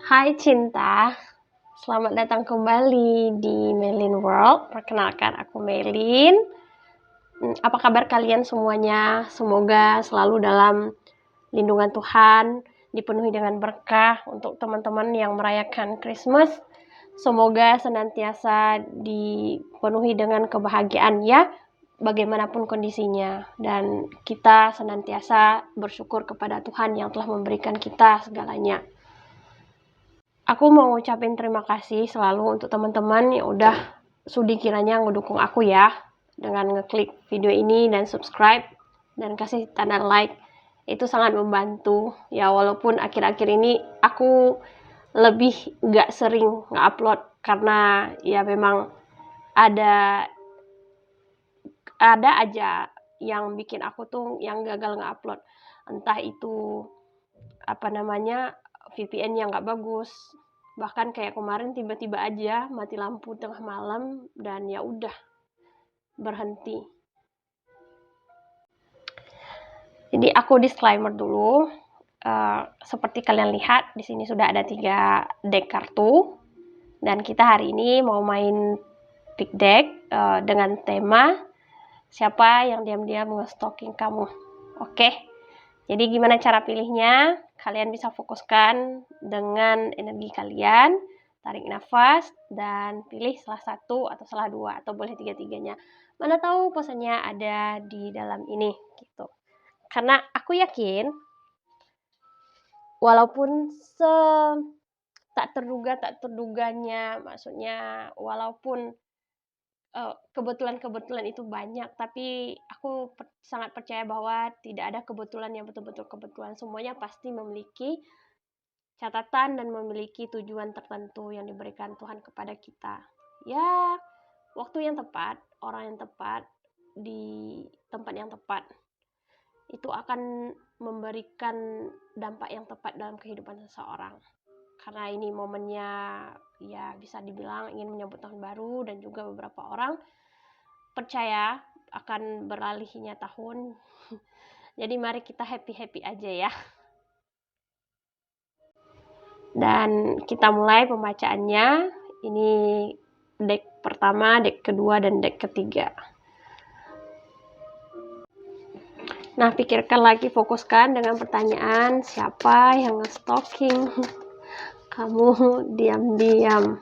Hai Cinta, selamat datang kembali di Melin World. Perkenalkan, aku Melin. Apa kabar kalian semuanya? Semoga selalu dalam lindungan Tuhan, dipenuhi dengan berkah untuk teman-teman yang merayakan Christmas. Semoga senantiasa dipenuhi dengan kebahagiaan ya, bagaimanapun kondisinya. Dan kita senantiasa bersyukur kepada Tuhan yang telah memberikan kita segalanya. Aku mau ngucapin terima kasih selalu untuk teman-teman yang udah sudi kiranya ngedukung aku ya, dengan ngeklik video ini dan subscribe dan kasih tanda like. Itu sangat membantu ya, walaupun akhir-akhir ini aku lebih gak sering nge-upload karena ya memang ada aja yang bikin aku tuh yang gagal nge-upload. Entah itu VPN yang gak bagus, bahkan kayak kemarin tiba-tiba aja mati lampu tengah malam dan ya udah berhenti. Jadi aku disclaimer dulu, seperti kalian lihat di sini sudah ada 3 deck kartu dan kita hari ini mau main pick deck dengan tema siapa yang diam-diam nge-stalking kamu. Oke. Jadi gimana cara pilihnya? Kalian bisa fokuskan dengan energi kalian, tarik nafas, dan pilih salah satu atau salah 2, atau boleh 3-3-nya. Mana tahu pesannya ada di dalam ini, gitu. Karena aku yakin, walaupun tak terduganya, maksudnya walaupun kebetulan itu banyak, tapi aku sangat percaya bahwa tidak ada kebetulan yang betul-betul kebetulan. Semuanya pasti memiliki catatan dan memiliki tujuan tertentu yang diberikan Tuhan kepada kita. Ya, waktu yang tepat, orang yang tepat, di tempat yang tepat, itu akan memberikan dampak yang tepat dalam kehidupan seseorang. Karena ini momennya ya bisa dibilang ingin menyambut tahun baru, dan juga beberapa orang percaya akan beralihnya tahun. Jadi mari kita happy-happy aja ya. Dan kita mulai pembacaannya. Ini deck pertama, deck kedua, dan deck ketiga. Nah, pikirkan lagi, fokuskan dengan pertanyaan siapa yang nge-stalking kamu diam-diam.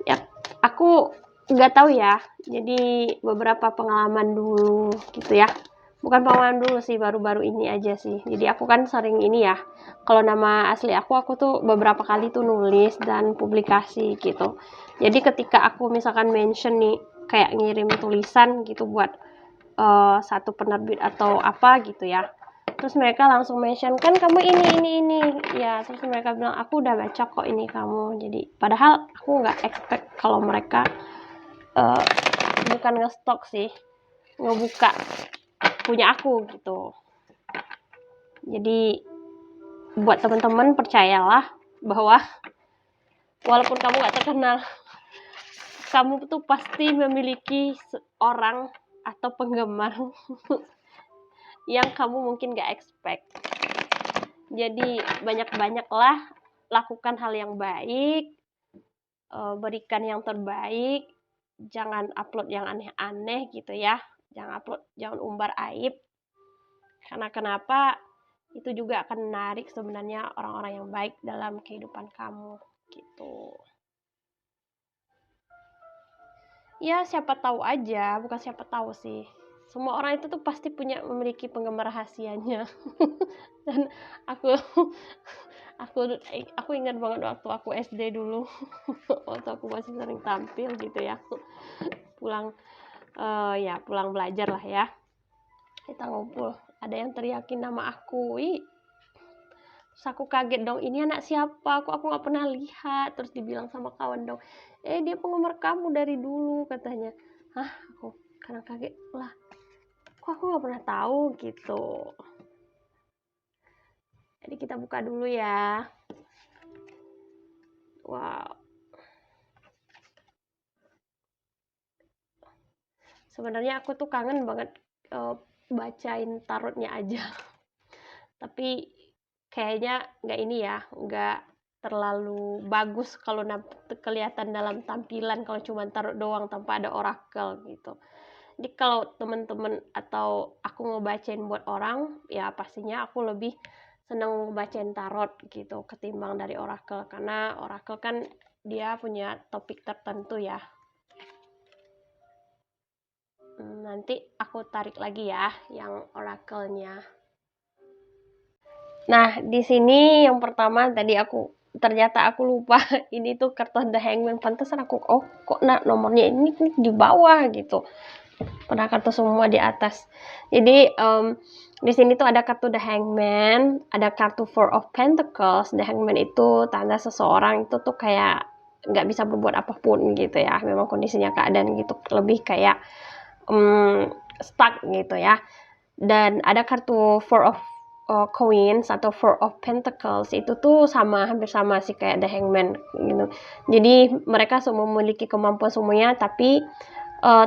Ya, aku nggak tahu ya. Jadi beberapa pengalaman dulu gitu ya. Bukan pengalaman dulu sih, baru-baru ini aja sih. Jadi aku kan sering ini ya. Kalau nama asli aku tuh beberapa kali tuh nulis dan publikasi gitu. Jadi ketika aku misalkan mention nih, kayak ngirim tulisan gitu buat satu penerbit atau apa gitu ya. Terus mereka langsung mention, kan kamu ini ya. Terus mereka bilang, aku udah baca kok ini kamu. Jadi padahal aku nggak expect kalau mereka bukan nge-stalk sih, ngebuka punya aku gitu. Jadi buat teman-teman percayalah bahwa walaupun kamu nggak terkenal, kamu tuh pasti memiliki orang atau penggemar yang kamu mungkin gak expect. Jadi banyak-banyaklah lakukan hal yang baik, berikan yang terbaik, jangan upload yang aneh-aneh gitu ya, jangan umbar aib. Karena kenapa? Itu juga akan menarik sebenarnya orang-orang yang baik dalam kehidupan kamu gitu. Ya siapa tahu aja, bukan siapa tahu sih. Semua orang itu tuh pasti memiliki penggemar rahasianya. Dan aku ingat banget waktu aku SD dulu. Waktu aku masih sering tampil gitu ya. Pulang belajar lah ya. Kita ngumpul, ada yang teriakin nama aku. Terus aku kaget dong, ini anak siapa? Aku nggak pernah lihat. Terus dibilang sama kawan dong, dia penggemar kamu dari dulu katanya. Hah, aku karena kaget lah. Kok aku nggak pernah tahu gitu. Jadi kita buka dulu ya. Wow. Sebenarnya aku tuh kangen banget bacain tarotnya aja. Tapi kayaknya nggak terlalu bagus kalau kelihatan dalam tampilan kalau cuma taruh doang tanpa ada oracle gitu. Jadi kalau teman-teman atau aku ngebacain buat orang, ya pastinya aku lebih seneng ngebacain tarot gitu ketimbang dari oracle, karena oracle kan dia punya topik tertentu ya. Nanti aku tarik lagi ya yang oracle-nya. Nah, di sini yang pertama tadi ternyata aku lupa ini tuh kartu The Hangman. Pantesan aku kok nomornya ini di bawah gitu. Padahal kartu semua di atas. Jadi di sini tuh ada kartu The Hangman, ada kartu Four of Pentacles. The Hangman itu tanda seseorang itu tuh kayak nggak bisa berbuat apapun gitu ya. Memang kondisinya keadaan gitu lebih kayak stuck gitu ya. Dan ada kartu Four of Coins atau Four of Pentacles, itu tuh hampir sama sih kayak The Hangman gitu. Jadi mereka semua memiliki kemampuan semuanya, tapi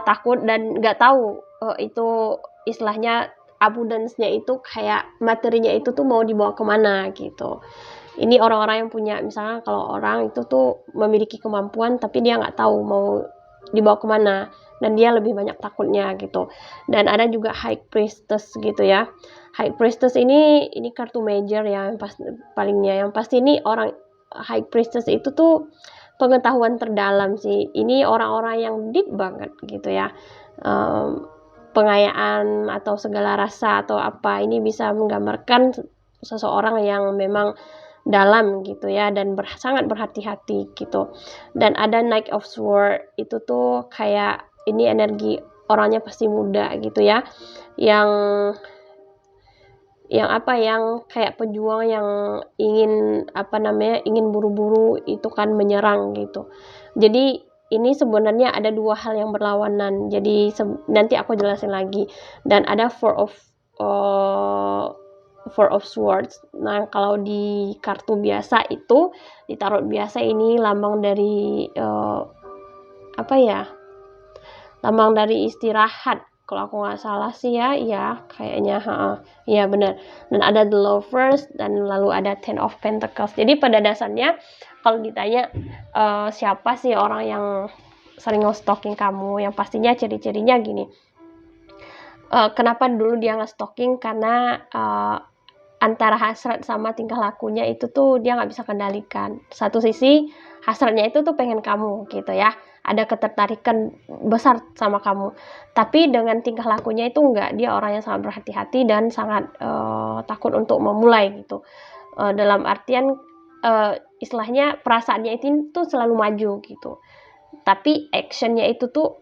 takut dan nggak tahu itu istilahnya abundance-nya itu kayak materinya itu tuh mau dibawa kemana gitu. Ini orang-orang yang punya, misalnya kalau orang itu tuh memiliki kemampuan tapi dia nggak tahu mau dibawa kemana, dan dia lebih banyak takutnya gitu. Dan ada juga High Priestess gitu ya. High Priestess ini kartu major ya, yang pasti ini orang High Priestess itu tuh pengetahuan terdalam sih. Ini orang-orang yang deep banget gitu ya. Pengayaan atau segala rasa atau apa, ini bisa menggambarkan seseorang yang memang dalam gitu ya, dan sangat berhati-hati gitu. Dan ada Knight of Swords, itu tuh kayak ini energi orangnya pasti muda gitu ya, yang kayak pejuang yang ingin buru-buru itu kan menyerang gitu. Jadi ini sebenarnya ada dua hal yang berlawanan, jadi nanti aku jelasin lagi. Dan ada Four of Swords. Nah, kalau di kartu biasa itu, di tarot biasa ini lambang dari lambang dari istirahat. Kalau aku nggak salah sih ya kayaknya, iya benar. Dan ada The Lovers, dan lalu ada Ten of Pentacles. Jadi pada dasarnya kalau ditanya siapa sih orang yang sering nge-stalking kamu, yang pastinya ciri-cirinya gini. Kenapa dulu dia nge-stalking? Karena antara hasrat sama tingkah lakunya itu tuh dia nggak bisa kendalikan. Satu sisi hasratnya itu tuh pengen kamu gitu ya, ada ketertarikan besar sama kamu, tapi dengan tingkah lakunya itu enggak, dia orang yang sangat berhati-hati dan sangat takut untuk memulai gitu. Dalam artian istilahnya perasaannya itu tuh selalu maju gitu, tapi actionnya itu tuh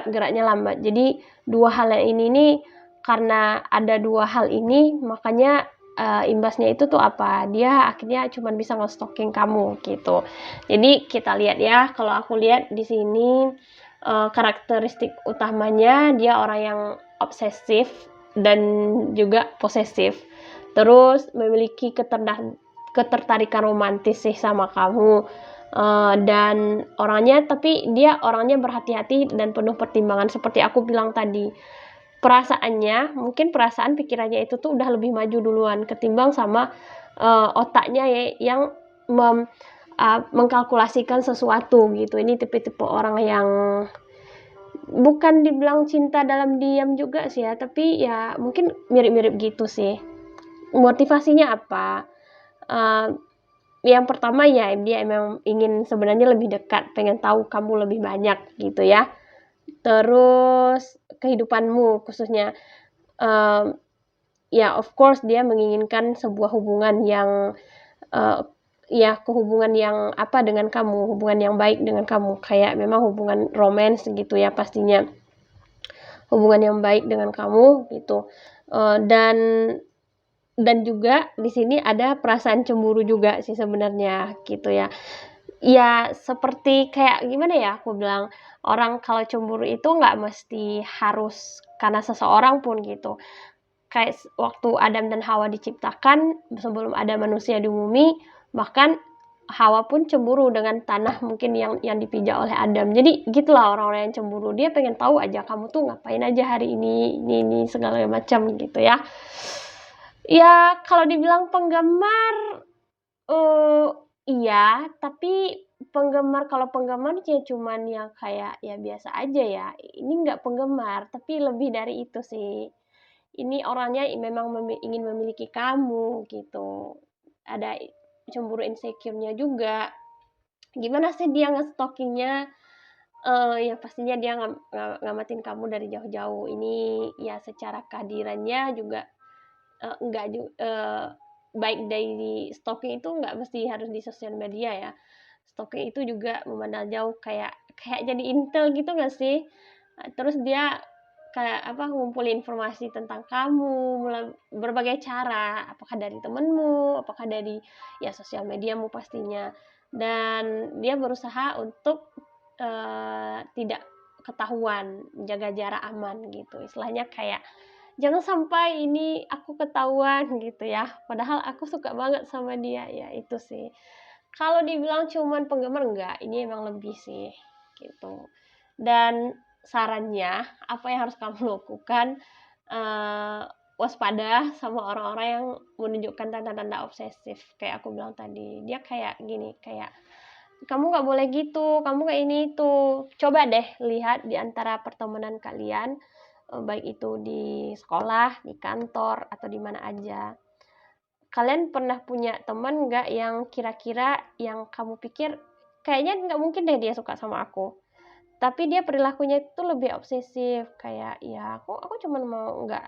geraknya lambat. Jadi dua hal yang ini nih, karena ada dua hal ini, makanya imbasnya itu tuh apa? Dia akhirnya cuma bisa nge-stalking kamu gitu. Jadi kita lihat ya, kalau aku lihat di sini karakteristik utamanya dia orang yang obsesif dan juga posesif. Terus memiliki ketertarikan romantis sih sama kamu. Dan dia orangnya berhati-hati dan penuh pertimbangan seperti aku bilang tadi. Perasaan pikirannya itu tuh udah lebih maju duluan ketimbang sama otaknya yang mengkalkulasikan sesuatu gitu. Ini tipe-tipe orang yang bukan dibilang cinta dalam diam juga sih ya, tapi ya mungkin mirip-mirip gitu sih. Motivasinya apa? Yang pertama ya dia emang ingin sebenarnya lebih dekat, pengen tahu kamu lebih banyak gitu ya. Terus kehidupanmu khususnya, ya of course dia menginginkan sebuah hubungan yang hubungan yang dengan kamu, hubungan yang baik dengan kamu, kayak memang hubungan romance gitu ya, pastinya hubungan yang baik dengan kamu gitu. Dan juga di sini ada perasaan cemburu juga sih sebenarnya gitu ya. Ya seperti kayak gimana ya aku bilang, orang kalau cemburu itu nggak mesti harus karena seseorang pun gitu. Kayak waktu Adam dan Hawa diciptakan, sebelum ada manusia di bumi, bahkan Hawa pun cemburu dengan tanah mungkin yang dipijak oleh Adam. Jadi gitulah orang-orang yang cemburu, dia pengen tahu aja kamu tuh ngapain aja hari ini segala macam gitu ya. Ya kalau dibilang penggemar, Iya, tapi kalau penggemar ya cuman yang kayak ya biasa aja ya. Ini nggak penggemar, tapi lebih dari itu sih. Ini orangnya memang ingin memiliki kamu gitu. Ada cemburu insecure-nya juga. Gimana sih dia nge-stalking-nya? Ya pastinya dia ngamatin kamu dari jauh-jauh. Ini ya secara kehadirannya juga enggak baik dari stalking itu nggak mesti harus di sosial media ya. Stalking itu juga memandang jauh, kayak kayak jadi intel gitu nggak sih? Terus dia kayak apa, ngumpulin informasi tentang kamu melalui berbagai cara, apakah dari temenmu, apakah dari ya sosial mediamu pastinya. Dan dia berusaha untuk tidak ketahuan, menjaga jarak aman gitu. Istilahnya kayak jangan sampai ini aku ketahuan gitu ya. Padahal aku suka banget sama dia, ya itu sih. Kalau dibilang cuman penggemar enggak, ini emang lebih sih gitu. Dan sarannya, apa yang harus kamu lakukan, waspada sama orang-orang yang menunjukkan tanda-tanda obsesif. Kayak aku bilang tadi, dia kayak gini, kayak kamu nggak boleh gitu, kamu kayak ini itu. Coba deh lihat di antara pertemanan kalian, baik itu di sekolah, di kantor, atau di mana aja. Kalian pernah punya teman nggak yang kira-kira yang kamu pikir kayaknya nggak mungkin deh dia suka sama aku, tapi dia perilakunya itu lebih obsesif, kayak ya aku cuma mau nggak,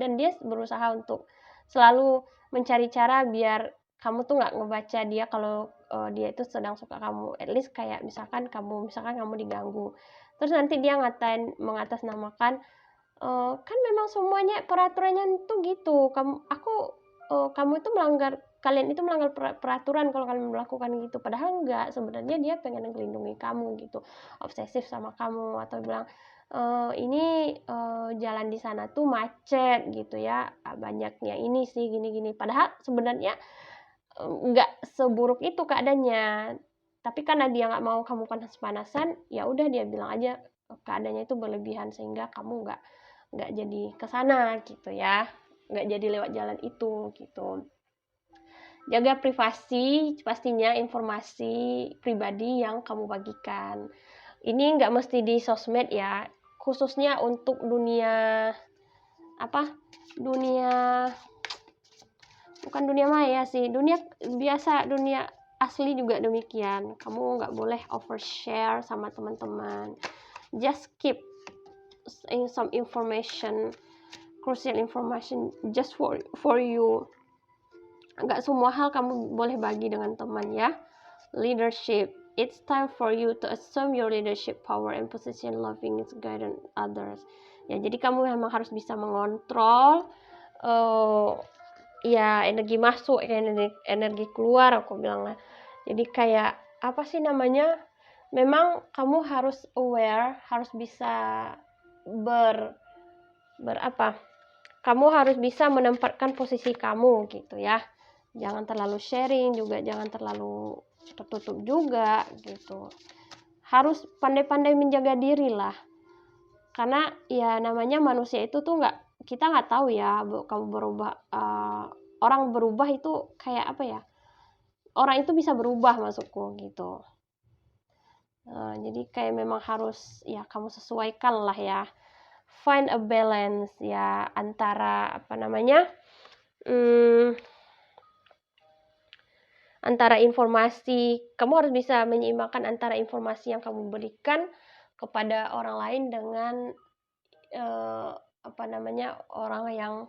dan dia berusaha untuk selalu mencari cara biar kamu tuh nggak ngebaca dia kalau dia itu sedang suka kamu, at least kayak misalkan kamu diganggu, terus nanti dia mengatasnamakan, kan memang semuanya peraturannya tuh gitu, kamu itu kalian itu melanggar peraturan kalau kalian melakukan gitu, padahal enggak, sebenarnya dia pengen melindungi kamu gitu, obsesif sama kamu, atau bilang ini jalan di sana tuh macet gitu ya, banyaknya ini sih gini-gini, padahal sebenarnya enggak seburuk itu keadaannya, tapi karena dia nggak mau kamu panas-panasan, ya udah dia bilang aja keadaannya itu berlebihan sehingga kamu nggak jadi kesana gitu ya, nggak jadi lewat jalan itu gitu. Jaga privasi, pastinya informasi pribadi yang kamu bagikan. Ini nggak mesti di sosmed ya, khususnya untuk dunia apa? Dunia bukan dunia maya sih, dunia biasa, dunia asli juga demikian. Kamu nggak boleh overshare sama teman-teman. Just keep some information, crucial information just for you. Nggak semua hal kamu boleh bagi dengan teman ya. Leadership, it's time for you to assume your leadership power and position, loving is guiding others. Ya, jadi kamu memang harus bisa mengontrol ya energi masuk, energi keluar, aku bilang lah. Jadi kayak apa sih namanya? Memang kamu harus aware, harus bisa kamu harus bisa menempatkan posisi kamu gitu ya. Jangan terlalu sharing juga, jangan terlalu tertutup juga gitu. Harus pandai-pandai menjaga diri lah. Karena ya namanya manusia itu tuh kita nggak tahu ya, kamu berubah, orang berubah itu kayak apa ya? Orang itu bisa berubah maksudku gitu. Jadi kayak memang harus ya kamu sesuaikan lah ya. Find a balance ya antara antara informasi, kamu harus bisa menyeimbangkan antara informasi yang kamu berikan kepada orang lain dengan orang yang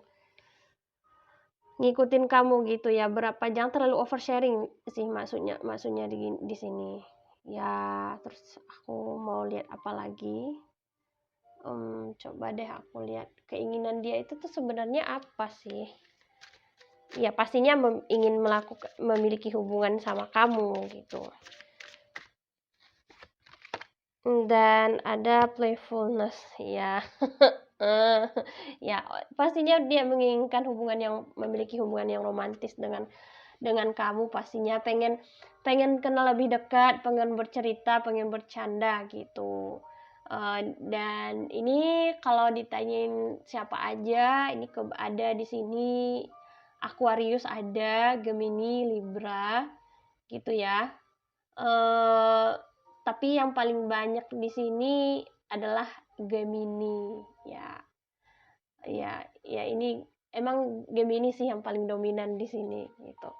ngikutin kamu gitu ya. Jangan terlalu oversharing sih, maksudnya di sini. Ya, terus aku mau lihat apa lagi? Coba deh aku lihat keinginan dia itu tuh sebenarnya apa sih? Ya pastinya ingin memiliki hubungan sama kamu gitu. Dan ada playfulness ya. Ya pastinya dia menginginkan memiliki hubungan yang romantis dengan kamu, pastinya pengen kenal lebih dekat, pengen bercerita, pengen bercanda gitu. Dan ini kalau ditanyain siapa aja, ini ada di sini Aquarius ada, Gemini, Libra, gitu ya. Tapi yang paling banyak di sini adalah Gemini, ya. Ya ini emang Gemini sih yang paling dominan di sini, gitu.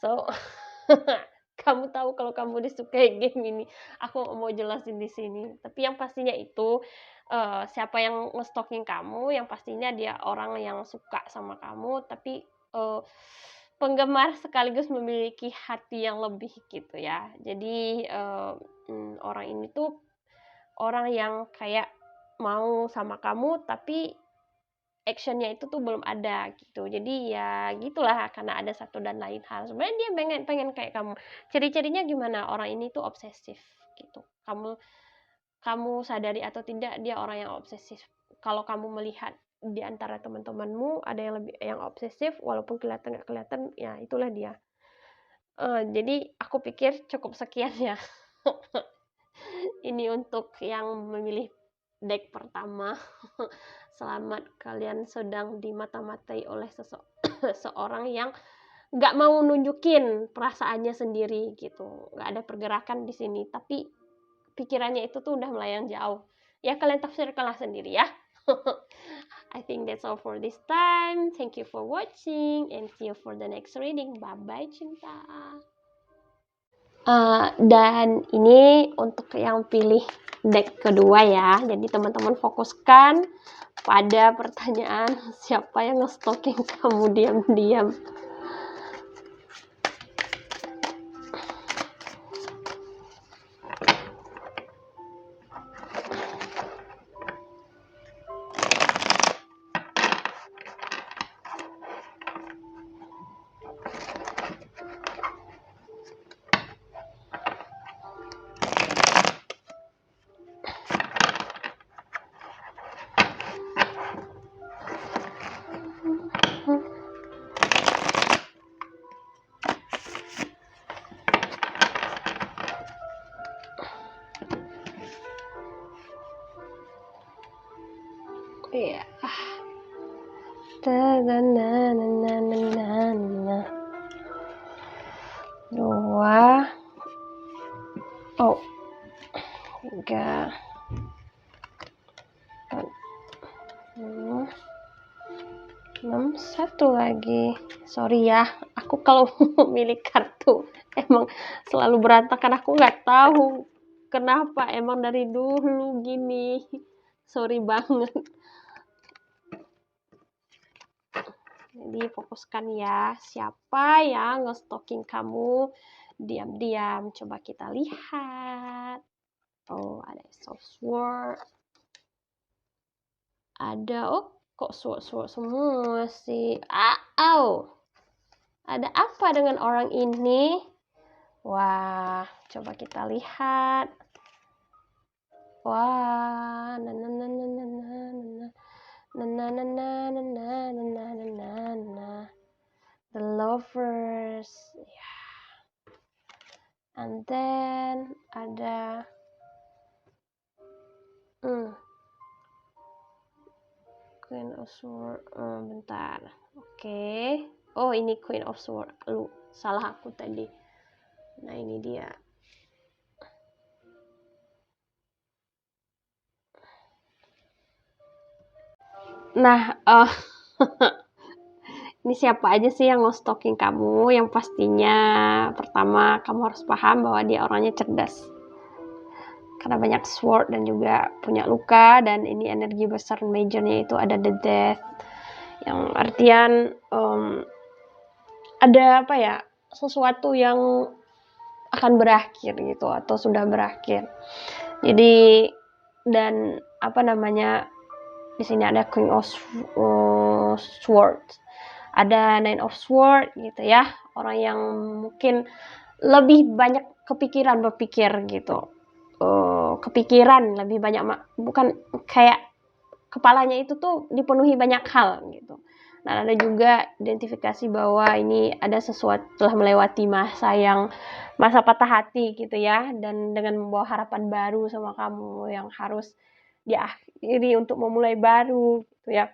So, kamu tahu kalau kamu disukai Gemini. Aku mau jelasin di sini. Tapi yang pastinya itu siapa yang nge-stalking kamu, yang pastinya dia orang yang suka sama kamu, tapi penggemar sekaligus memiliki hati yang lebih gitu ya. Jadi orang ini tuh orang yang kayak mau sama kamu, tapi actionnya itu tuh belum ada gitu. Jadi ya gitulah, karena ada satu dan lain hal. Sebenarnya dia pengen kayak kamu. Ciri-cirinya gimana? Orang ini tuh obsesif gitu. Kamu sadari atau tidak, dia orang yang obsesif. Kalau kamu melihat di antara teman-temanmu ada yang obsesif, walaupun kelihatan nggak kelihatan, ya itulah dia. Jadi aku pikir cukup sekian ya. Ini untuk yang memilih deck pertama. Selamat, kalian sedang dimata-matai oleh seseorang yang nggak mau nunjukin perasaannya sendiri gitu. Nggak ada pergerakan di sini, tapi pikirannya itu tuh udah melayang jauh. Ya kalian tafsirkanlah sendiri ya. I think that's all for this time. Thank you for watching and see you for the next reading. Bye-bye cinta. Dan ini untuk yang pilih deck kedua ya. Jadi teman-teman fokuskan pada pertanyaan siapa yang nge-stalking kamu diam-diam. Iya. Dua. Oh. Tiga. 6, satu lagi. Sorry ya, aku kalau milih kartu emang selalu berantakan. Aku nggak tahu kenapa, emang dari dulu gini. Sorry banget. Jadi fokuskan ya, siapa yang nge-stalking kamu diam-diam. Coba kita lihat. Oh, ada soft sword. Ada, kok sword semua sih. Ada apa dengan orang ini? Wah, coba kita lihat. Wah, the lovers. Yeah. And then ada Queen of Sword. Bentar. Oke. Oh, ini Queen of Sword. Salah aku tadi. Nah, ini dia. Nah, ini siapa aja sih yang nge-stalking kamu? Yang pastinya pertama kamu harus paham bahwa dia orangnya cerdas. Karena banyak sword dan juga punya luka, dan ini energi besar majornya itu ada the death. Yang artian ada apa ya? Sesuatu yang akan berakhir gitu atau sudah berakhir. Jadi dan apa namanya? Di sini ada Queen of Swords. Ada Nine of Swords gitu ya. Orang yang mungkin lebih banyak kepikiran berpikir gitu. Kepikiran lebih banyak, bukan kayak kepalanya itu tuh dipenuhi banyak hal gitu. Dan ada juga identifikasi bahwa ini ada sesuatu telah melewati masa patah hati gitu ya, dan dengan membawa harapan baru sama kamu yang harus diakhiri untuk memulai baru gitu ya,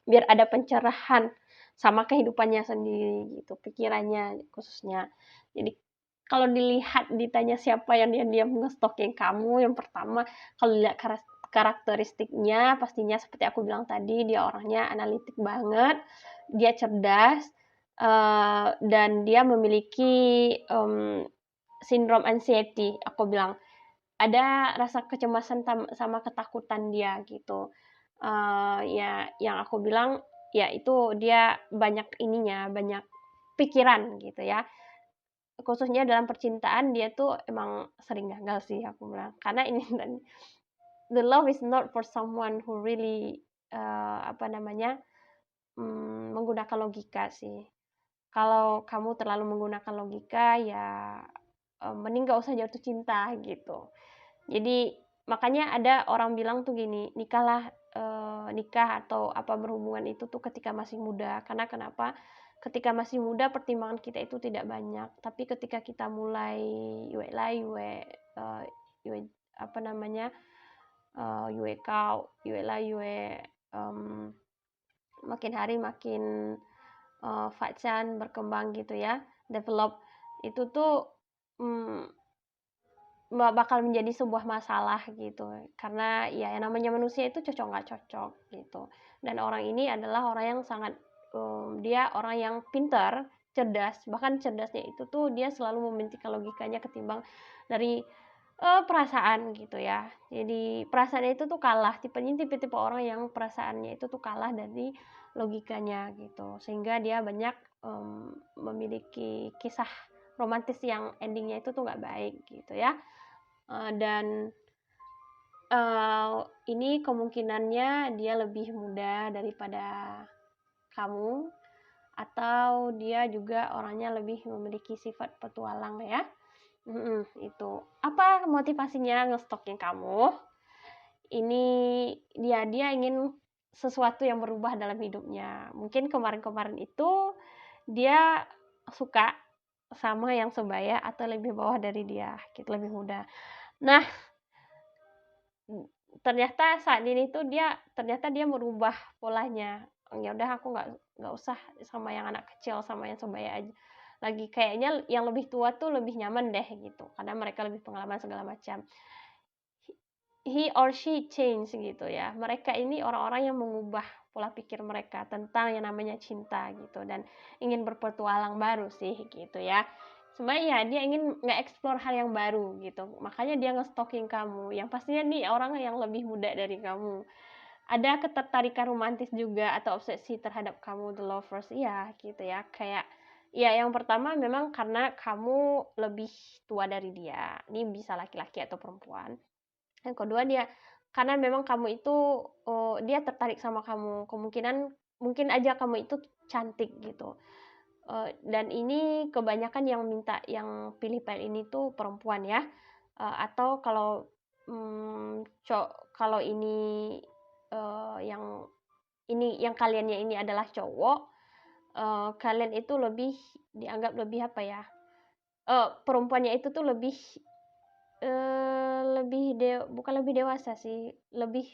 biar ada pencerahan sama kehidupannya sendiri gitu, pikirannya khususnya. Jadi kalau dilihat ditanya siapa yang diam-diam nge-stalking kamu, yang pertama kalau lihat karakteristiknya pastinya seperti aku bilang tadi, dia orangnya analitik banget, dia cerdas, dan dia memiliki sindrom anxiety. Aku bilang ada rasa kecemasan sama ketakutan dia gitu. Ya yang aku bilang ya itu dia banyak ininya, banyak pikiran gitu ya. Khususnya dalam percintaan dia tuh emang sering gagal sih aku bilang. Karena ini the love is not for someone who really apa namanya, menggunakan logika sih. Kalau kamu terlalu menggunakan logika ya mending nggak usah jatuh cinta gitu. Jadi makanya ada orang bilang tuh gini, nikahlah, nikah atau apa berhubungan itu tuh ketika masih muda. Karena kenapa? Ketika masih muda pertimbangan kita itu tidak banyak, tapi ketika kita mulai yue lai, yue apa namanya, yue kau, yue lai, makin hari makin Fachan berkembang gitu ya, develop itu tuh hmm, bakal menjadi sebuah masalah gitu karena ya yang namanya manusia itu cocok nggak cocok gitu dan orang ini adalah orang yang sangat dia orang yang pintar cerdas bahkan cerdasnya itu tuh dia selalu mementingkan logikanya ketimbang dari perasaan gitu ya jadi perasaannya itu tuh kalah tipe orang yang perasaannya itu tuh kalah dari logikanya gitu sehingga dia banyak memiliki kisah romantis yang endingnya itu tuh nggak baik gitu ya. Dan ini kemungkinannya dia lebih muda daripada kamu atau dia juga orangnya lebih memiliki sifat petualang ya. Itu. Apa motivasinya nge-stalking kamu? Ini dia ingin sesuatu yang berubah dalam hidupnya. Mungkin kemarin-kemarin itu dia suka sama yang sebaya atau lebih bawah dari dia, gitu, lebih muda. Nah, ternyata saat ini tuh ternyata dia merubah polanya. Ya udah aku nggak usah sama yang anak kecil, sama yang sebaya aja. Lagi kayaknya yang lebih tua tuh lebih nyaman deh gitu, karena mereka lebih pengalaman segala macam. He or she change gitu ya. Mereka ini orang-orang yang mengubah pola pikir mereka tentang yang namanya cinta gitu dan ingin berpetualang baru sih gitu ya. Sebenarnya ya dia ingin nge-explore hal yang baru gitu. Makanya dia nge-stalking kamu. Yang pastinya nih orang yang lebih muda dari kamu. Ada ketertarikan romantis juga atau obsesi terhadap kamu the lovers iya gitu ya. Kayak ya yang pertama memang karena kamu lebih tua dari dia. Ini bisa laki-laki atau perempuan. Yang kedua dia karena memang kamu itu dia tertarik sama kamu. Kemungkinan mungkin aja kamu itu cantik gitu. Dan ini kebanyakan yang minta yang pilih pil ini tuh perempuan ya. Atau kalau kalau ini yang kaliannya ini adalah cowok, kalian itu lebih dianggap lebih apa ya? Perempuannya itu tuh lebih bukan lebih dewasa sih, lebih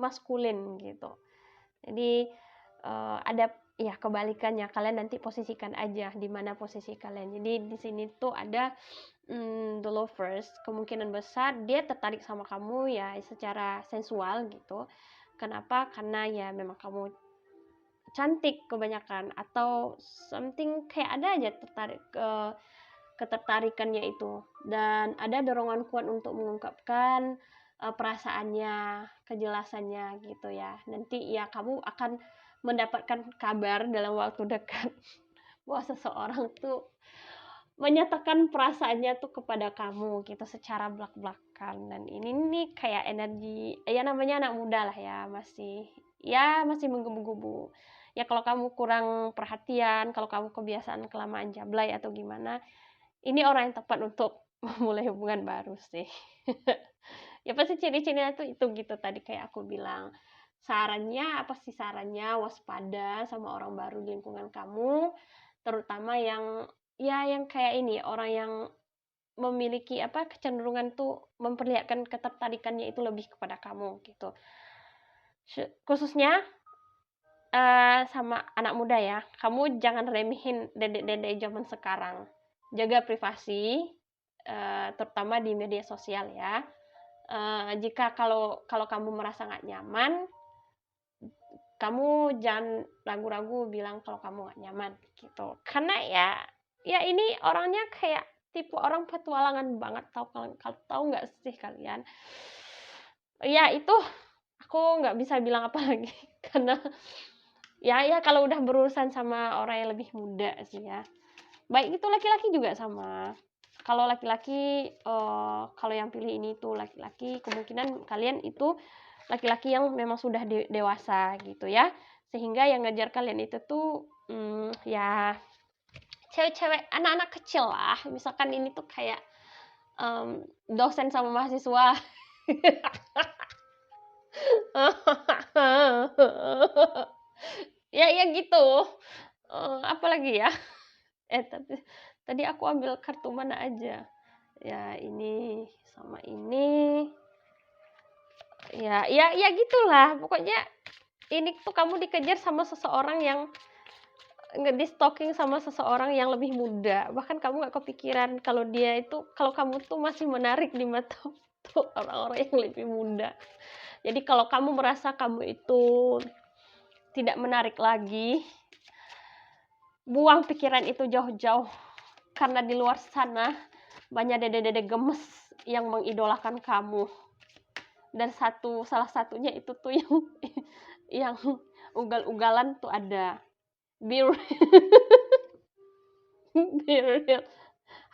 maskulin gitu. Jadi, ada ya kebalikannya, kalian nanti posisikan aja di mana posisi kalian. Jadi di sini tuh ada, the lovers, kemungkinan besar dia tertarik sama kamu ya secara sensual gitu. Kenapa? Karena ya memang kamu cantik kebanyakan atau something kayak ada aja ketertarikannya itu dan ada dorongan kuat untuk mengungkapkan perasaannya, kejelasannya gitu ya. Nanti ya kamu akan mendapatkan kabar dalam waktu dekat bahwa seseorang tuh menyatakan perasaannya tuh kepada kamu gitu secara belak-belakan dan ini nih kayak energi ya namanya anak muda lah ya masih menggebu-gebu. Ya kalau kamu kurang perhatian, kalau kamu kebiasaan kelamaan jablay atau gimana, ini orang yang tepat untuk memulai hubungan baru sih. Ya pasti ciri-cirinya tuh itu gitu tadi kayak aku bilang. Sarannya apa sih sarannya? Waspada sama orang baru di lingkungan kamu, terutama yang kayak ini, orang yang memiliki apa kecenderungan tuh memperlihatkan ketertarikannya itu lebih kepada kamu gitu. Khususnya sama anak muda ya, kamu jangan remehin dedek-dedek zaman sekarang. Jaga privasi, terutama di media sosial ya. Jika kalau kamu merasa nggak nyaman, kamu jangan ragu-ragu bilang kalau kamu nggak nyaman gitu. Karena ya ini orangnya kayak tipe orang petualangan banget, tahu nggak sih kalian? Ya itu aku nggak bisa bilang apa lagi karena ya kalau udah berurusan sama orang yang lebih muda sih ya. Baik itu laki-laki juga sama. Kalau laki-laki, kalau yang pilih ini tuh laki-laki, kemungkinan kalian itu laki-laki yang memang sudah dewasa gitu ya. Sehingga yang ngajar kalian itu tuh ya cewek-cewek, anak-anak kecil lah. Misalkan ini tuh kayak dosen sama mahasiswa. ya gitu. Apalagi ya? Tapi tadi aku ambil kartu mana aja? Ya ini sama ini. Ya gitulah. Pokoknya ini tuh kamu dikejar sama seseorang yang di-stalking sama seseorang yang lebih muda. Bahkan kamu nggak kepikiran kalau kalau kamu tuh masih menarik di mata tuh orang-orang yang lebih muda. Jadi kalau kamu merasa kamu itu tidak menarik lagi, buang pikiran itu jauh-jauh. Karena di luar sana banyak dede-dede gemes yang mengidolakan kamu. Dan salah satunya itu tuh yang ugal-ugalan tuh ada. Be real.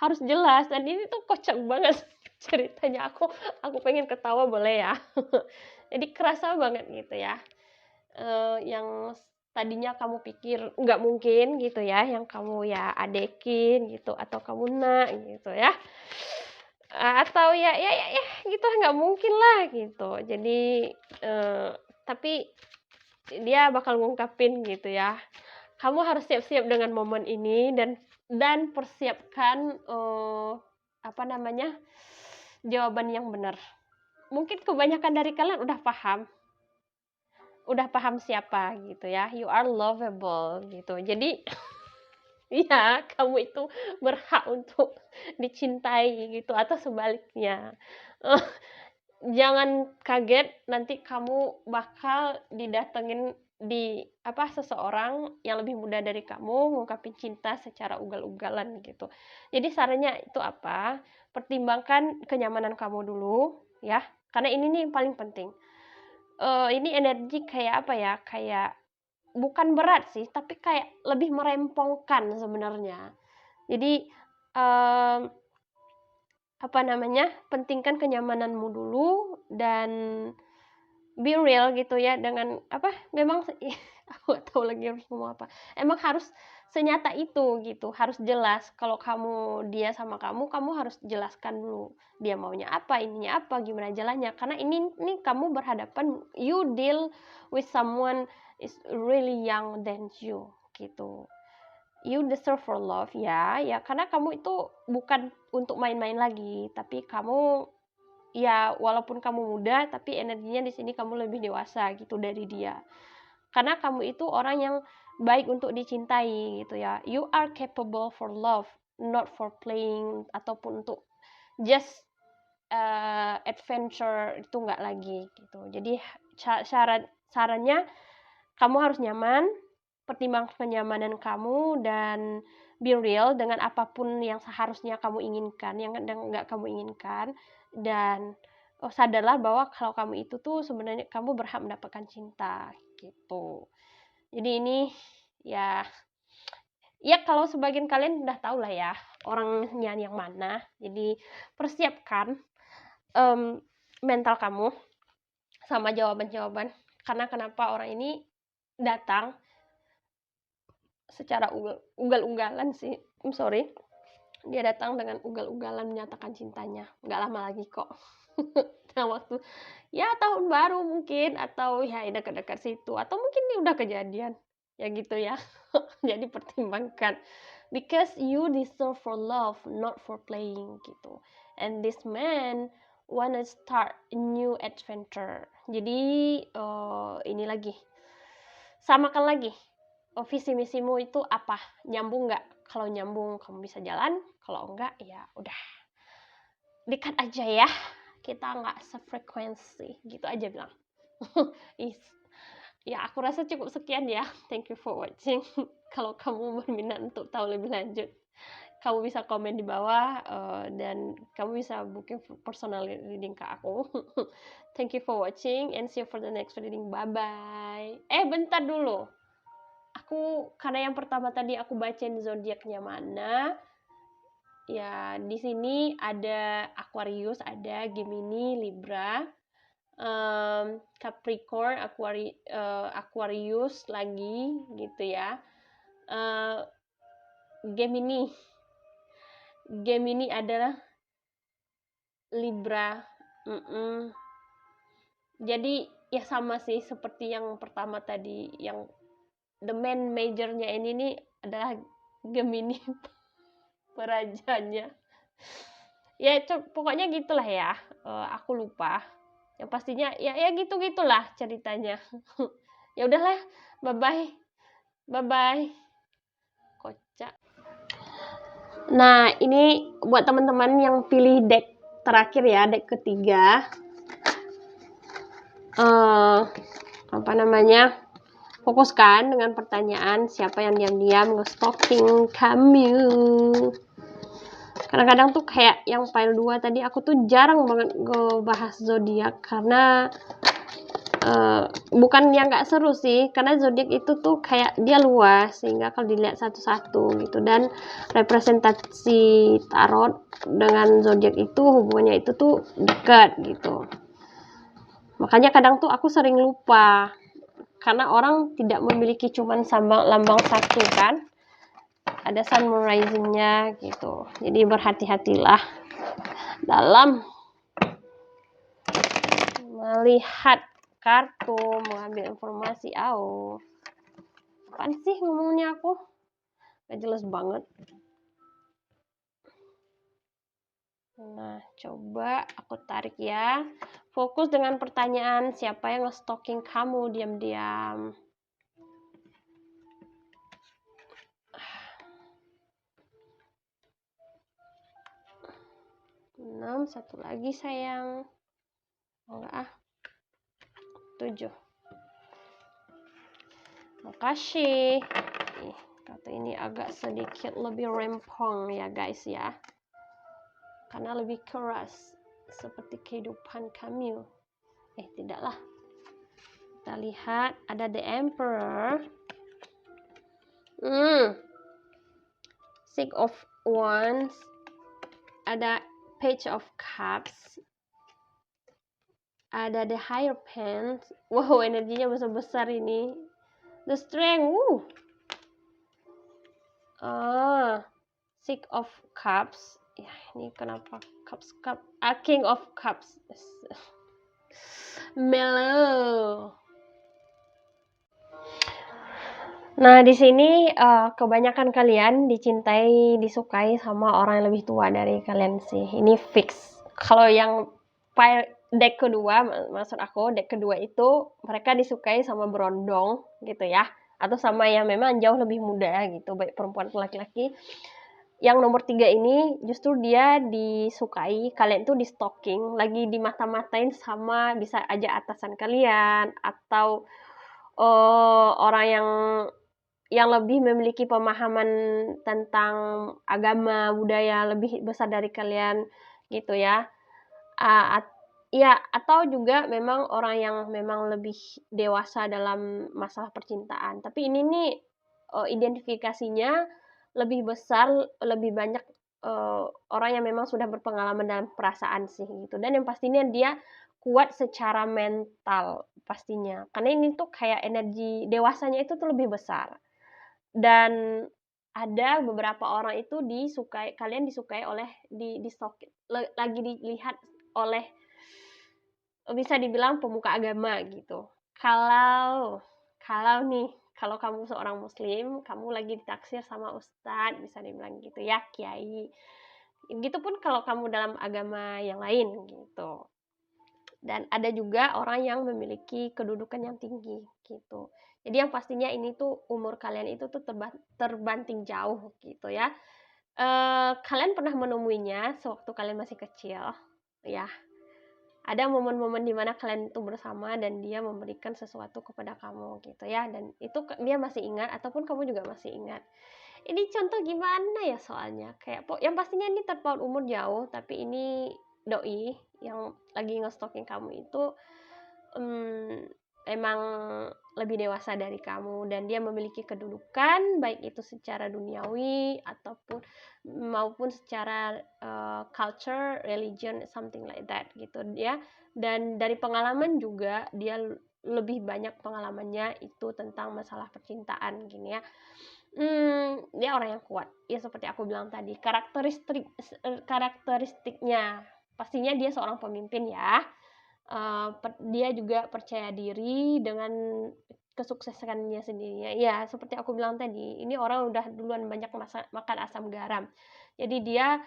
Harus jelas. Dan ini tuh kocak banget ceritanya. Aku pengen ketawa boleh ya. Jadi kerasa banget gitu ya. Yang tadinya kamu pikir nggak mungkin gitu ya, yang kamu ya adekin gitu, atau kamu gitu ya, atau ya gitu nggak mungkin lah gitu. Jadi tapi dia bakal ngungkapin gitu ya. Kamu harus siap-siap dengan momen ini dan persiapkan jawaban yang benar. Mungkin kebanyakan dari kalian udah paham siapa gitu ya. You are lovable gitu. Jadi ya kamu itu berhak untuk dicintai gitu, atau sebaliknya. Jangan kaget nanti kamu bakal didatengin seseorang yang lebih muda dari kamu ngungkapin cinta secara ugal-ugalan gitu. Jadi sarannya itu apa? Pertimbangkan kenyamanan kamu dulu ya. Karena ini nih yang paling penting. Ini energi kayak kayak bukan berat sih, tapi kayak lebih merempongkan sebenarnya. Jadi pentingkan kenyamananmu dulu dan be real gitu ya, dengan memang aku gak tahu lagi harus ngomong apa. Emang harus senyata itu gitu, harus jelas. Kalau dia sama kamu harus jelaskan dulu dia maunya apa, ininya apa, gimana jalannya. Karena ini kamu berhadapan, you deal with someone is really young than you gitu. You deserve for love ya karena kamu itu bukan untuk main-main lagi, tapi kamu ya walaupun kamu muda tapi energinya di sini kamu lebih dewasa gitu dari dia. Karena kamu itu orang yang baik untuk dicintai gitu ya. You are capable for love, not for playing ataupun untuk just adventure, itu enggak lagi gitu. Jadi sarannya kamu harus nyaman, pertimbangkan kenyamanan kamu dan be real dengan apapun yang seharusnya kamu inginkan, yang enggak kamu inginkan, dan sadarlah bahwa kalau kamu itu tuh sebenarnya kamu berhak mendapatkan cinta gitu. Jadi ini ya kalau sebagian kalian udah tahu lah ya orangnya yang mana. Jadi persiapkan mental kamu sama jawaban-jawaban. Karena kenapa orang ini datang secara ugal-ugalan sih, sorry, dia datang dengan ugal-ugalan menyatakan cintanya. Nggak lama lagi kok. Nah, waktu ya tahun baru mungkin, atau ya dekat-dekat situ, atau mungkin ini udah kejadian ya gitu ya. Jadi pertimbangkan, because you deserve for love, not for playing gitu. And this man wanna start a new adventure. Jadi ini lagi, samakan lagi. Visi misimu itu apa? Nyambung nggak? Kalau nyambung kamu bisa jalan, kalau enggak ya udah dekat aja ya. Kita nggak sefrekuensi, gitu aja bilang. Ya, aku rasa cukup sekian ya. Thank you for watching. Kalau kamu berminat untuk tahu lebih lanjut, kamu bisa komen di bawah, dan kamu bisa booking personal reading ke aku. Thank you for watching and see you for the next reading. Bye bye. Bentar dulu. Karena yang pertama tadi aku bacain zodiaknya mana. Ya, di sini ada Aquarius, ada Gemini, Libra, Capricorn, Aquarius lagi gitu ya. Gemini adalah Libra. Jadi ya sama sih seperti yang pertama tadi, yang the main majornya ini nih adalah Gemini. Perajanya ya pokoknya gitulah ya. Aku lupa yang pastinya ya gitulah ceritanya. Ya udahlah, bye bye kocak. Nah, ini buat teman-teman yang pilih deck terakhir ya, deck ketiga, apa namanya, fokuskan dengan pertanyaan siapa yang diam-diam nge-stalking kamu. Kadang-kadang tuh kayak yang file 2 tadi aku tuh jarang banget ngebahas zodiak karena bukan yang nggak seru sih, karena zodiak itu tuh kayak dia luas sehingga kalau dilihat satu-satu gitu, dan representasi tarot dengan zodiak itu hubungannya itu tuh dekat gitu. Makanya kadang tuh aku sering lupa karena orang tidak memiliki cuman lambang satu kan, ada sun moon rising-nya gitu. Jadi berhati-hatilah dalam melihat kartu, mengambil informasi. Apaan sih ngomongnya aku? Gak jelas banget. Nah, coba aku tarik ya. Fokus dengan pertanyaan siapa yang nge-stalking kamu diam-diam. 6, satu lagi sayang. Enggak 7. Makasih. Kartu ini agak sedikit lebih rempong ya guys ya, karena lebih keras seperti kehidupan kamu. Tidaklah. Kita lihat ada The Emperor, Six of Wands, ada Page of Cups, ada The Hierophant. Wow, energinya besar-besar ini. The Strength. Six of Cups. Ya, ini kenapa Cup? King of Cups. Mellow. Nah, di sini kebanyakan kalian dicintai, disukai sama orang yang lebih tua dari kalian sih. Ini fix. Kalau yang deck kedua, maksud aku deck kedua itu mereka disukai sama berondong gitu ya, atau sama yang memang jauh lebih muda gitu, baik perempuan atau laki-laki. Yang nomor 3 ini justru dia disukai, kalian tuh di stalking, lagi dimata-matain sama bisa aja atasan kalian atau orang yang lebih memiliki pemahaman tentang agama, budaya lebih besar dari kalian gitu ya. Atau juga memang orang yang memang lebih dewasa dalam masalah percintaan. Tapi ini nih identifikasinya lebih besar, lebih banyak orang yang memang sudah berpengalaman dalam perasaan sih gitu. Dan yang pastinya dia kuat secara mental pastinya. Karena ini tuh kayak energi dewasanya itu tuh lebih besar. Dan ada beberapa orang itu kalian disukai oleh lagi dilihat oleh, bisa dibilang pemuka agama gitu. Kalau kamu seorang muslim, kamu lagi ditaksir sama ustadz, bisa dibilang gitu ya, kiai. Gitu pun kalau kamu dalam agama yang lain gitu. Dan ada juga orang yang memiliki kedudukan yang tinggi gitu. Jadi yang pastinya ini tuh umur kalian itu tuh terbanting jauh gitu ya. Kalian pernah menemuinya sewaktu kalian masih kecil, ya. Ada momen-momen di mana kalian itu bersama dan dia memberikan sesuatu kepada kamu gitu ya, dan itu dia masih ingat ataupun kamu juga masih ingat. Ini contoh gimana ya soalnya, kayak yang pastinya ini terpaut umur jauh, tapi ini doi yang lagi nge-stalking kamu itu emang lebih dewasa dari kamu dan dia memiliki kedudukan baik itu secara duniawi ataupun maupun secara culture, religion, something like that gitu ya. Dan dari pengalaman juga dia lebih banyak pengalamannya itu tentang masalah percintaan gini ya. Dia orang yang kuat ya, seperti aku bilang tadi, karakteristiknya pastinya dia seorang pemimpin ya. Dia juga percaya diri dengan kesuksesannya sendirinya. Ya, seperti aku bilang tadi, ini orang udah duluan banyak makan asam garam. Jadi dia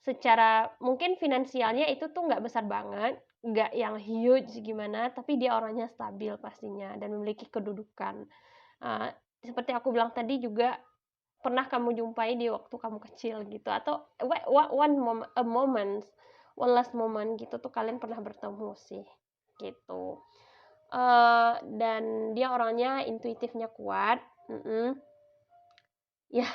secara mungkin finansialnya itu tuh nggak besar banget, nggak yang huge gimana, tapi dia orangnya stabil pastinya dan memiliki kedudukan. Seperti aku bilang tadi juga pernah kamu jumpai di waktu kamu kecil gitu, atau one last moment gitu tuh kalian pernah bertemu sih gitu. Dan dia orangnya intuitifnya kuat. Ya,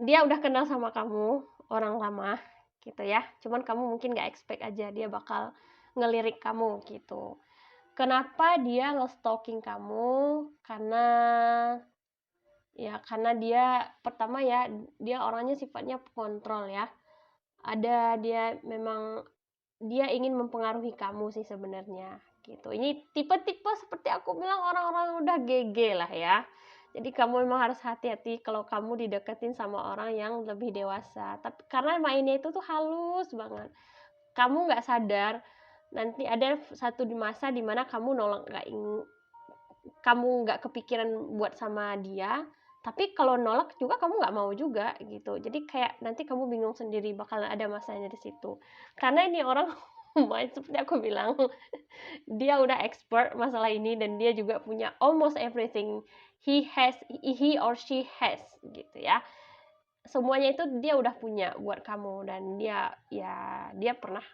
dia udah kenal sama kamu orang lama gitu ya, cuman kamu mungkin gak expect aja dia bakal ngelirik kamu gitu. Kenapa dia nge-stalking kamu? Karena dia pertama ya, dia orangnya sifatnya kontrol ya. Dia memang dia ingin mempengaruhi kamu sih sebenarnya gitu. Ini tipe-tipe seperti aku bilang orang-orang udah GG lah ya. Jadi kamu memang harus hati-hati kalau kamu dideketin sama orang yang lebih dewasa. Tapi karena mainnya itu tuh halus banget. Kamu nggak sadar nanti ada satu di masa dimana kamu kamu nggak kepikiran buat sama dia, tapi kalau nolak juga kamu nggak mau juga gitu. Jadi kayak nanti kamu bingung sendiri, bakalan ada masanya di situ. Karena ini orang seperti aku bilang, dia udah expert masalah ini dan dia juga punya almost everything he or she has gitu ya. Semuanya itu dia udah punya buat kamu dan dia pernah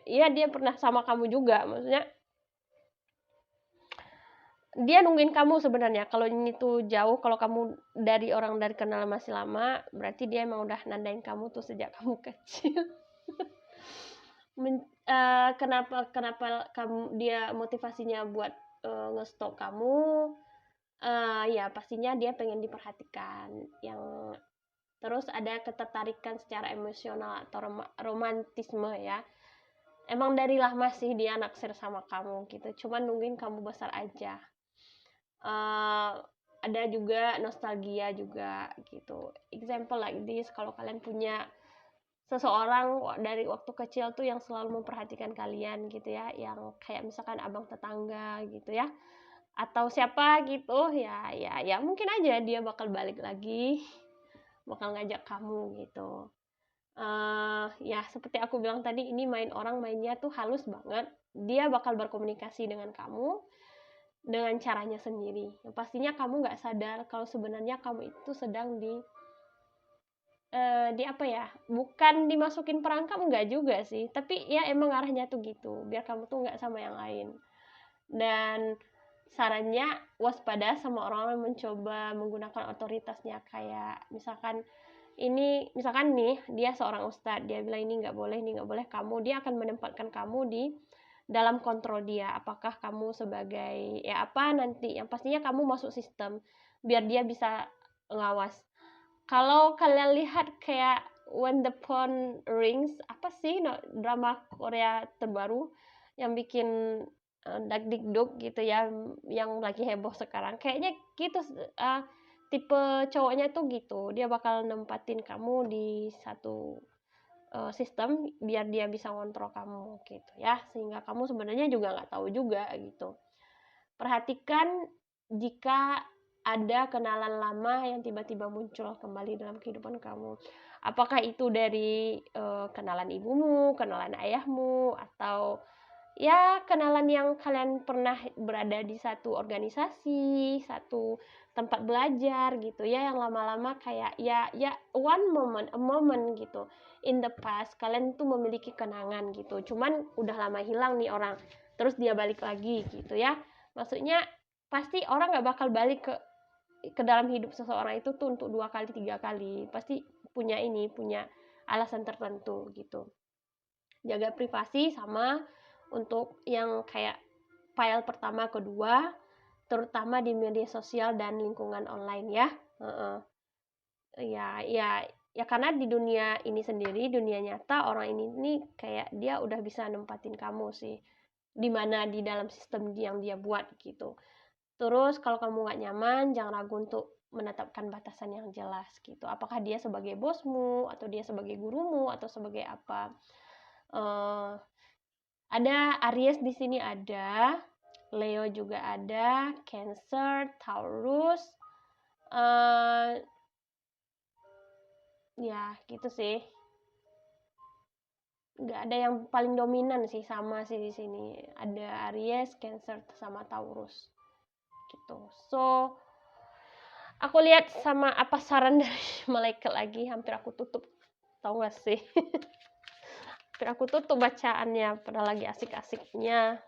dia pernah sama kamu juga, maksudnya dia nungguin kamu sebenarnya. Kalau ini tuh jauh, kalau kamu dari kenal masih lama, berarti dia emang udah nandain kamu tuh sejak kamu kecil. Kenapa dia motivasinya buat nge-stalk kamu? Ya pastinya dia pengen diperhatikan. Terus ada ketertarikan secara emosional atau romantisme ya. Emang dari lama sih dia naksir sama kamu gitu. Cuman nungguin kamu besar aja. Ada juga nostalgia juga gitu. Example like this, kalau kalian punya seseorang dari waktu kecil tuh yang selalu memperhatikan kalian gitu ya, yang kayak misalkan abang tetangga gitu ya, atau siapa gitu ya mungkin aja dia bakal balik lagi, bakal ngajak kamu gitu. Ya seperti aku bilang tadi, ini mainnya tuh halus banget. Dia bakal berkomunikasi dengan kamu dengan caranya sendiri. Yang pastinya kamu nggak sadar kalau sebenarnya kamu itu sedang di apa ya, bukan dimasukin perangkap, enggak juga sih, tapi ya emang arahnya tuh gitu, biar kamu tuh nggak sama yang lain. Dan sarannya waspada sama orang-orang yang mencoba menggunakan otoritasnya, kayak misalkan nih dia seorang ustadz, dia bilang ini nggak boleh kamu, dia akan menempatkan kamu di dalam kontrol dia. Apakah kamu sebagai ya apa nanti, yang pastinya kamu masuk sistem biar dia bisa ngawas. Kalau kalian lihat kayak When the Phone Rings, apa sih drama Korea terbaru yang bikin dagdikduk gitu ya, yang lagi heboh sekarang, kayaknya gitu. Tipe cowoknya tuh gitu, dia bakal nempatin kamu di satu sistem biar dia bisa ngontrol kamu gitu ya, sehingga kamu sebenarnya juga nggak tahu juga gitu. Perhatikan jika ada kenalan lama yang tiba-tiba muncul kembali dalam kehidupan kamu. Apakah itu dari kenalan ibumu, kenalan ayahmu, atau ya kenalan yang kalian pernah berada di satu organisasi, satu tempat belajar gitu ya, yang lama-lama kayak ya a moment gitu. In the past kalian tuh memiliki kenangan gitu. Cuman udah lama hilang nih orang. Terus dia balik lagi gitu ya. Maksudnya pasti orang nggak bakal balik ke dalam hidup seseorang itu tuh untuk 2 kali 3 kali. Pasti punya alasan tertentu gitu. Jaga privasi sama untuk yang kayak file pertama kedua, terutama di media sosial dan lingkungan online ya. Ya karena di dunia ini sendiri, dunia nyata, orang ini kayak dia udah bisa nempatin kamu sih, dimana di dalam sistem yang dia buat gitu. Terus kalau kamu nggak nyaman, jangan ragu untuk menetapkan batasan yang jelas gitu. Apakah dia sebagai bosmu, atau dia sebagai gurumu, atau sebagai apa. Ada Aries di sini ada, Leo juga ada, Cancer, Taurus, ya gitu sih. Nggak ada yang paling dominan sih, sama sih di sini. Ada Aries, Cancer, sama Taurus. Gitu. So, aku lihat sama apa saran dari malaikat lagi, hampir aku tutup. Tahu gak sih? Hampir aku tutup bacaannya, padahal lagi asik-asiknya.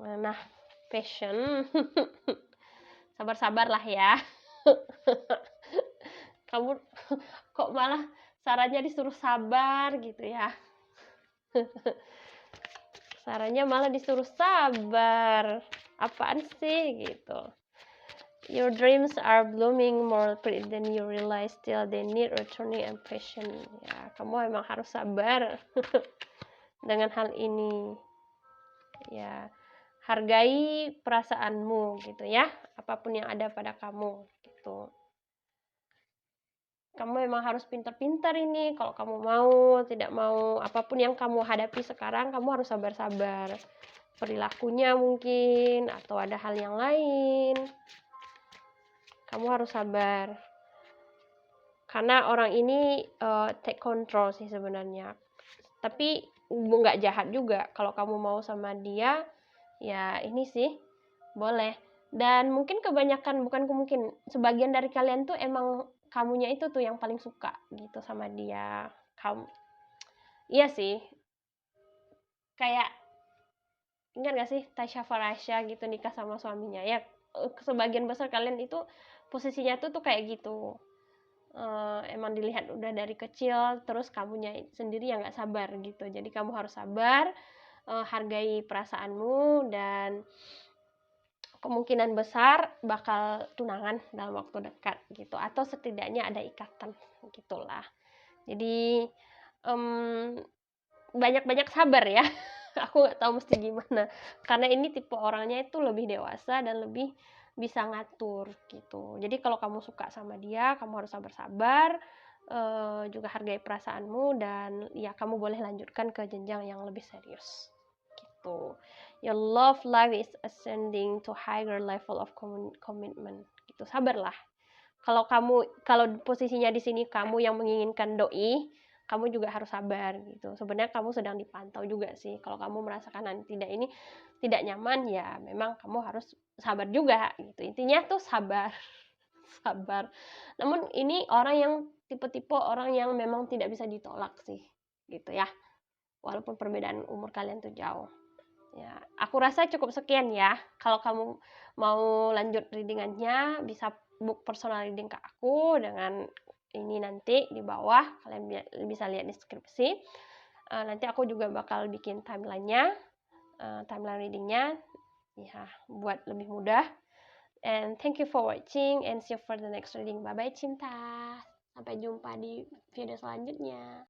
Nah, passion. Sabar-sabarlah ya. Kamu kok malah sarannya disuruh sabar gitu ya. Sarannya malah disuruh sabar. Apaan sih gitu. Your dreams are blooming more pretty than you realize, still they need returning and passion. Ya, kamu emang harus sabar dengan hal ini. Ya, hargai perasaanmu gitu ya, apapun yang ada pada kamu gitu. Kamu emang harus pintar-pintar ini, kalau kamu mau, tidak mau, apapun yang kamu hadapi sekarang, kamu harus sabar-sabar. Perilakunya mungkin, atau ada hal yang lain. Kamu harus sabar. Karena orang ini take control sih sebenarnya. Tapi nggak jahat juga. Kalau kamu mau sama dia, ya ini sih, boleh. Dan mungkin kebanyakan, bukan mungkin, sebagian dari kalian tuh emang kamunya itu tuh yang paling suka gitu sama dia. Iya sih, kayak ingat gak sih Tasya Farasya gitu nikah sama suaminya ya. Sebagian besar kalian itu posisinya tuh kayak gitu. Emang dilihat udah dari kecil, terus kamunya sendiri yang nggak sabar gitu. Jadi kamu harus sabar, hargai perasaanmu, dan kemungkinan besar bakal tunangan dalam waktu dekat gitu, atau setidaknya ada ikatan gitulah. Jadi banyak-banyak sabar ya. Aku nggak tahu mesti gimana, karena ini tipe orangnya itu lebih dewasa dan lebih bisa ngatur gitu. Jadi kalau kamu suka sama dia, kamu harus sabar-sabar, juga hargai perasaanmu, dan ya kamu boleh lanjutkan ke jenjang yang lebih serius gitu. Your love life is ascending to higher level of commitment gitu. Sabarlah. Kalau posisinya di sini kamu yang menginginkan doi, kamu juga harus sabar gitu. Sebenarnya kamu sedang dipantau juga sih. Kalau kamu merasakan nanti tidak nyaman, ya memang kamu harus sabar juga gitu. Intinya tuh sabar. Sabar. Namun ini orang yang tipe-tipe orang yang memang tidak bisa ditolak sih gitu ya. Walaupun perbedaan umur kalian tuh jauh. Ya, aku rasa cukup sekian ya. Kalau kamu mau lanjut readingannya, bisa book personal reading ke aku dengan ini nanti di bawah. Kalian bisa lihat deskripsi. Nanti aku juga bakal bikin timeline-nya, timeline readingnya, ya, buat lebih mudah. And thank you for watching, and see you for the next reading. Bye-bye cinta. Sampai jumpa di video selanjutnya.